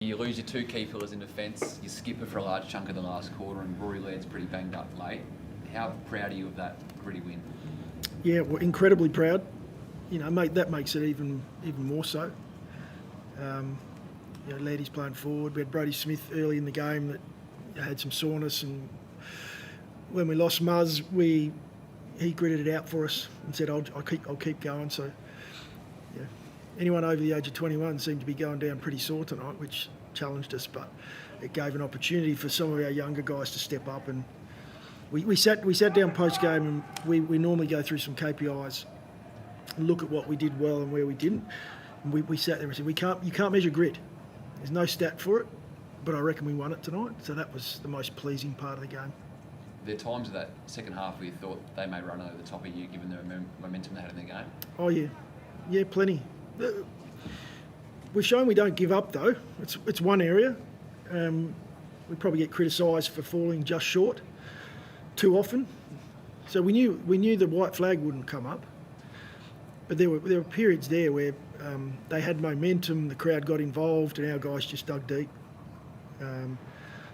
You lose your two key pillars in defence, your skipper for a large chunk of the last quarter, and Rory Laird's pretty banged up late. How proud are you of that gritty win? Yeah, we're incredibly proud. That makes it even more so. Laddie's playing forward. We had Brodie Smith early in the game that had some soreness, and when we lost Muzz, he gritted it out for us and said, "I'll keep going." So, yeah, anyone over the age of 21 seemed to be going down pretty sore tonight, which challenged us, but it gave an opportunity for some of our younger guys to step up. And we sat down post game, and we normally go through some KPIs and look at what we did well and where we didn't. And we sat there and said, you can't measure grit. There's no stat for it, but I reckon we won it tonight. So that was the most pleasing part of the game. There are times of that second half where you thought they may run over the top of you given the momentum they had in the game? Oh, yeah. Yeah, plenty. We've shown we don't give up, though. It's one area. We probably get criticised for falling just short too often. So we knew the white flag wouldn't come up. But there were periods there where they had momentum, the crowd got involved, and our guys just dug deep,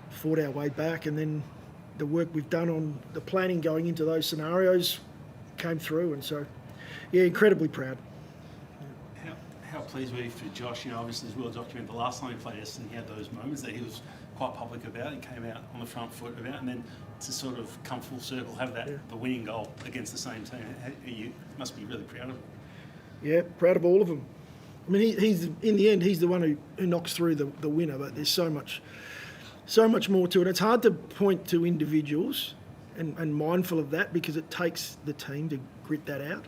fought our way back, and then the work we've done on the planning going into those scenarios came through. And so, yeah, incredibly proud. How pleased were you for Josh? Obviously, as well documented, the last time he played Essendon, he had those moments that he was quite public about. He came out on the front foot about, and then to sort of come full circle, have the winning goal against the same team. You must be really proud of him. Yeah, proud of all of them. I mean, he's in the end, he's the one who knocks through the winner, but there's so much more to it. It's hard to point to individuals and mindful of that because it takes the team to grit that out.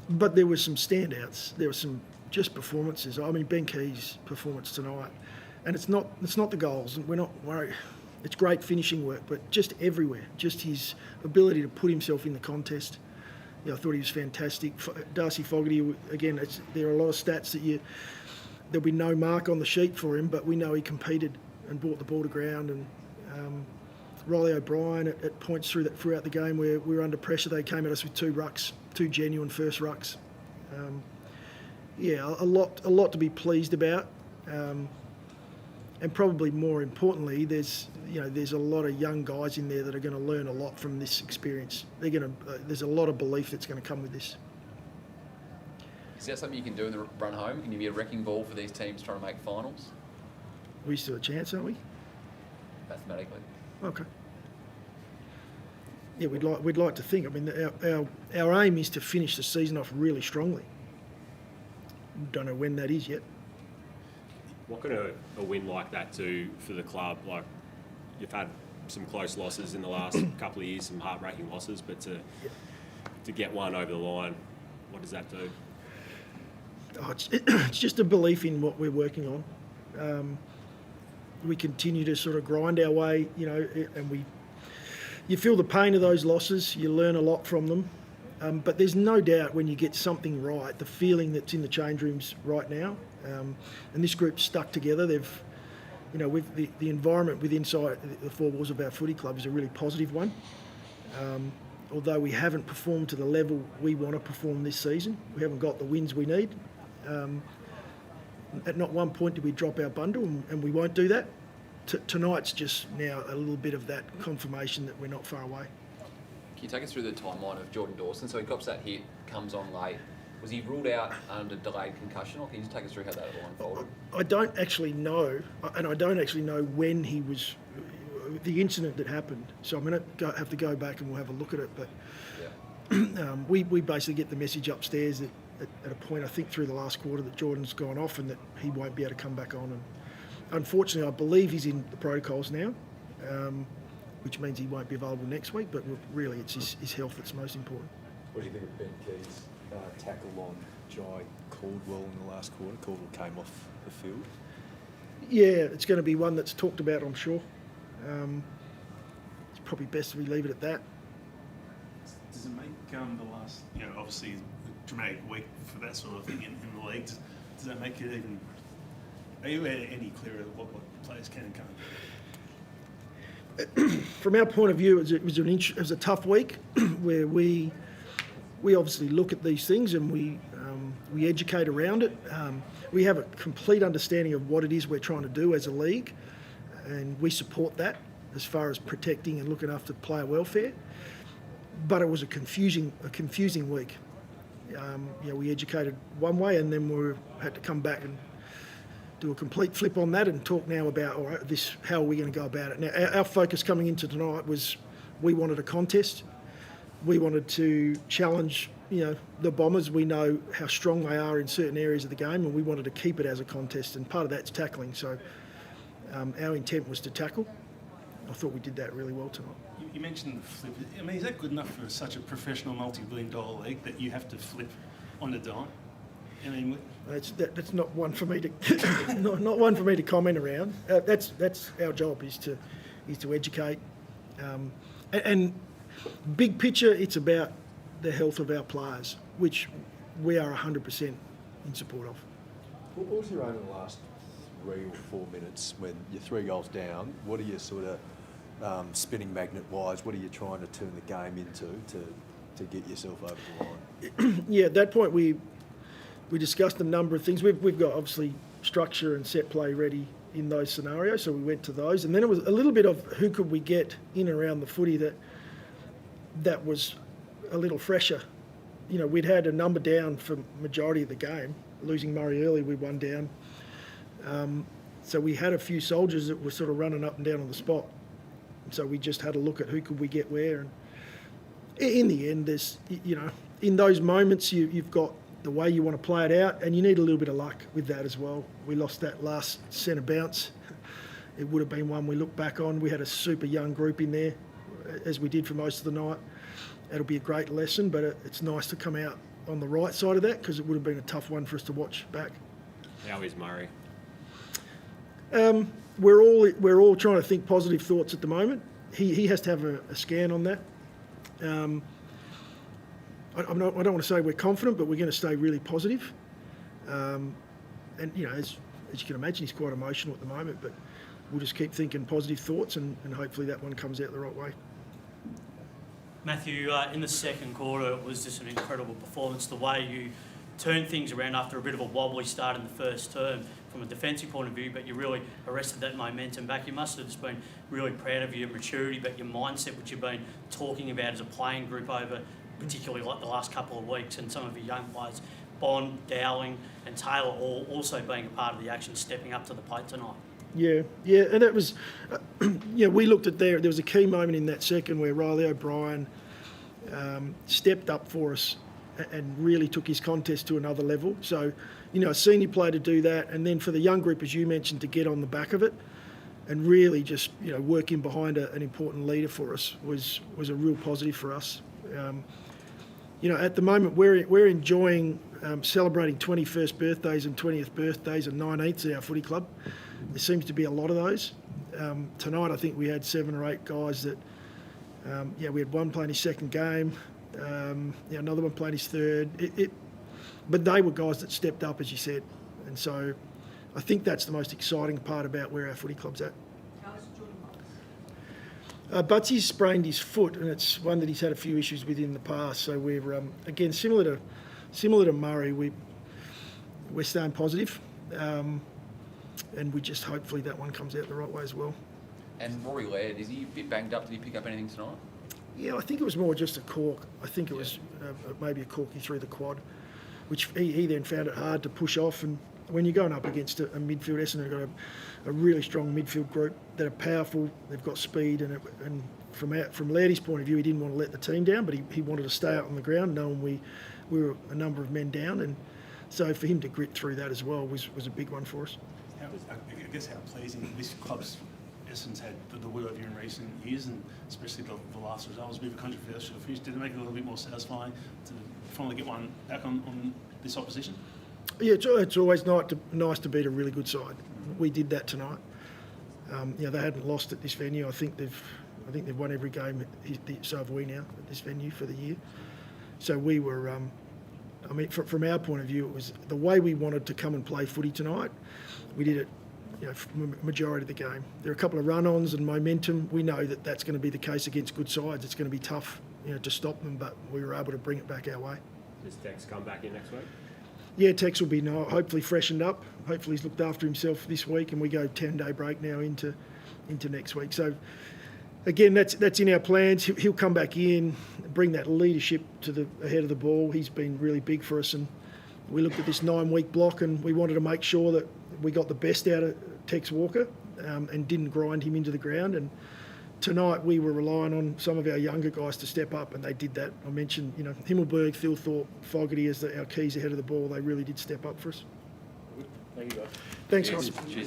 But there were some standouts. There were some just performances. I mean, Ben Key's performance tonight, and it's not the goals, and we're not worried. It's great finishing work, but just everywhere, just his ability to put himself in the contest. I thought he was fantastic. Darcy Fogarty, again, there are a lot of stats that there'll be no mark on the sheet for him, but we know he competed and brought the ball to ground. And Riley O'Brien at points throughout the game where we were under pressure, they came at us with two genuine first rucks. A lot to be pleased about. And probably more importantly, there's a lot of young guys in there that are going to learn a lot from this experience. There's a lot of belief that's going to come with this. Is that something you can do in the run home? Can you be a wrecking ball for these teams trying to make finals? We still have a chance, aren't we? Mathematically. Okay. Yeah, we'd like to think. I mean, our aim is to finish the season off really strongly. Don't know when that is yet. What could a win like that do for the club? Like, you've had some close losses in the last couple of years, some heartbreaking losses, but to get one over the line, what does that do? Oh, it's just a belief in what we're working on. We continue to sort of grind our way, and you feel the pain of those losses. You learn a lot from them. But there's no doubt when you get something right, the feeling that's in the change rooms right now, and this group's stuck together. They've, with the environment inside the four walls of our footy club is a really positive one. Although we haven't performed to the level we want to perform this season, we haven't got the wins we need. At not one point did we drop our bundle, and we won't do that. Tonight's just now a little bit of that confirmation that we're not far away. Can you take us through the timeline of Jordan Dawson? So he cops that hit, comes on late. Was he ruled out under delayed concussion, or can you just take us through how that all unfolded? I don't actually know, and I don't actually know when he was, the incident that happened. So I'm going to have to go back and we'll have a look at it. But we basically get the message upstairs that at a point, I think through the last quarter, that Jordan's gone off and that he won't be able to come back on. And unfortunately, I believe he's in the protocols now. Which means he won't be available next week, but really it's his health that's most important. What do you think of Ben Key's tackle on Jai Caldwell in the last quarter? Caldwell came off the field. Yeah, it's going to be one that's talked about, I'm sure. It's probably best we leave it at that. Does it make the last, obviously dramatic week for that sort of thing in the league, does that make it even, are you any clearer of what players can and can't do? From our point of view, it was a tough week where we obviously look at these things and we we educate around it. We have a complete understanding of what it is we're trying to do as a league, and we support that as far as protecting and looking after player welfare. But it was a confusing week. We educated one way, and then we had to come back and do a complete flip on that and talk now about, all right, how are we going to go about it? Now, our focus coming into tonight was we wanted a contest. We wanted to challenge, the Bombers. We know how strong they are in certain areas of the game, and we wanted to keep it as a contest, and part of that's tackling. So our intent was to tackle. I thought we did that really well tonight. You mentioned the flip. I mean, is that good enough for such a professional multi-billion-dollar league that you have to flip on a dime? I mean, That's not one for me to not one for me to comment around. That's our job is to educate, and big picture, it's about the health of our players, which we are 100% in support of. What was your aim in the last 3 or 4 minutes when you're 3 goals down? What are you sort of spinning magnet wise? What are you trying to turn the game into to get yourself over the line? Yeah, at that point we discussed a number of things. We've got obviously structure and set play ready in those scenarios, so we went to those, and then it was a little bit of who could we get in and around the footy that was a little fresher. We'd had a number down for majority of the game. Losing Murray early, we won down. So we had a few soldiers that were sort of running up and down on the spot. So we just had a look at who could we get where, and in the end, there's in those moments you've got the way you want to play it out, and you need a little bit of luck with that as well. We lost that last centre bounce. It would have been one we look back on. We had a super young group in there, as we did for most of the night. It'll be a great lesson, but it's nice to come out on the right side of that, because it would have been a tough one for us to watch back. How is Murray? We're all trying to think positive thoughts at the moment. He has to have a scan on that. I don't want to say we're confident, but we're going to stay really positive. And as you can imagine, he's quite emotional at the moment, but we'll just keep thinking positive thoughts, and hopefully that one comes out the right way. Matthew, in the second quarter, it was just an incredible performance. The way you turned things around after a bit of a wobbly start in the first term from a defensive point of view, but you really arrested that momentum back. You must have just been really proud of your maturity, but your mindset, which you've been talking about as a playing group over particularly like the last couple of weeks, and some of your young players, Bond, Dowling and Taylor, all also being a part of the action, stepping up to the plate tonight. Yeah, and it was, we looked at there was a key moment in that second where Riley O'Brien stepped up for us and really took his contest to another level. So, a senior player to do that, and then for the young group, as you mentioned, to get on the back of it and really just, work in behind an important leader for us was a real positive for us. At the moment, we're enjoying celebrating 21st birthdays and 20th birthdays and 19ths at our footy club. There seems to be a lot of those. Tonight, I think we had 7 or 8 guys that, we had one playing his second game, another one playing his third. But they were guys that stepped up, as you said. And so I think that's the most exciting part about where our footy club's at. Butsy's sprained his foot, and it's one that he's had a few issues with in the past. So we're again similar to Murray. We're staying positive, and we just hopefully that one comes out the right way as well. And Rory Laird, is he a bit banged up? Did he pick up anything tonight? Yeah, I think it was more just a cork. I think it was maybe a corky through the quad, which he then found it hard to push off. And when you're going up against a midfield, Essendon have got a really strong midfield group that are powerful. They've got speed, and from Lairdy's point of view, he didn't want to let the team down, but he wanted to stay out on the ground, knowing we were a number of men down, and so for him to grit through that as well was a big one for us. I guess how pleasing this club's Essendon's had the wheel over you in recent years, and especially the last result was a bit of a controversial finish. Did it make it a little bit more satisfying to finally get one back on this opposition? Yeah, it's always nice to beat a really good side. We did that tonight. They hadn't lost at this venue. I think they've won every game. So have we now at this venue for the year. So we were. From our point of view, it was the way we wanted to come and play footy tonight. We did it. For majority of the game. There are a couple of run-ons and momentum. We know that that's going to be the case against good sides. It's going to be tough, to stop them, but we were able to bring it back our way. Does Tex come back in next week? Yeah, Tex will be hopefully freshened up. Hopefully he's looked after himself this week, and we go 10-day break now into next week. So again, that's in our plans. He'll come back in, bring that leadership to the ahead of the ball. He's been really big for us, and we looked at this 9-week block, and we wanted to make sure that we got the best out of Tex Walker and didn't grind him into the ground. And tonight we were relying on some of our younger guys to step up, and they did that. I mentioned, Himmelberg, Thilthorpe, Fogarty as our keys ahead of the ball. They really did step up for us. Thank you, guys. Thanks, Cheers. guys. Cheers.